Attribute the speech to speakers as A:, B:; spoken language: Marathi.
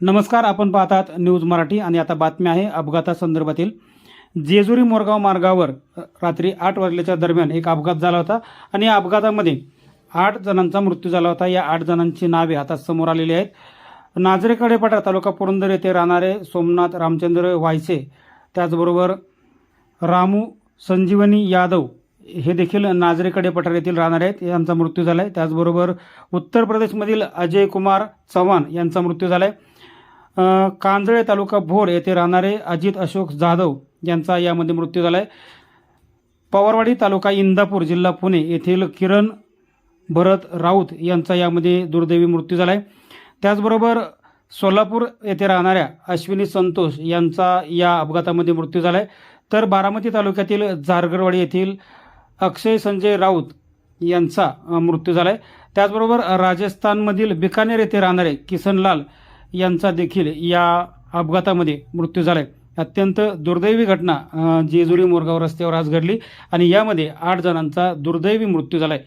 A: नमस्कार, आपण पाहतात न्यूज मराठी आणि आता बातमी आहे अपघातासंदर्भातील। जेजुरी मोरगाव मार्गावर रात्री 8 वाजल्याच्या दरम्यान एक अपघात झाला होता आणि या अपघातामध्ये 8 जणांचा मृत्यू झाला होता। या 8 जणांची नावे आता समोर आलेली आहेत। नाझरे कडेपठार तालुका पुरंदर येथे राहणारे सोमनाथ रामचंद्र वायसे, त्याचबरोबर रामू संजीवनी यादव हे देखील नाझरे कडेपठार येथील राहणारे आहेत, यांचा मृत्यू झाला आहे। त्याचबरोबर उत्तर प्रदेशमधील अजय कुमार चव्हाण यांचा मृत्यू झाला आहे। कांजळे तालुका भोर येथे राहणारे अजित अशोक जाधव यांचा यामध्ये मृत्यू झाला आहे। पवारवाडी तालुका इंदापूर जिल्हा पुणे येथील किरण भरत राऊत यांचा यामध्ये दुर्दैवी मृत्यू झाला आहे। त्याचबरोबर सोलापूर येथे राहणाऱ्या अश्विनी संतोष यांचा या अपघातामध्ये मृत्यू झाला आहे। तर बारामती तालुक्यातील जारगरवाडी येथील अक्षय संजय राऊत यांचा मृत्यू झाला आहे। त्याचबरोबर राजस्थानमधील बिकानेर येथे राहणारे किसनलाल यांचा देखील या अपघातामध्ये मृत्यू झाला आहे। अत्यंत दुर्दैवी घटना जेजुरी मोरगाव रस्त्यावर आज घडली आणि यामध्ये 8 जणांचा दुर्दैवी मृत्यू झाला आहे।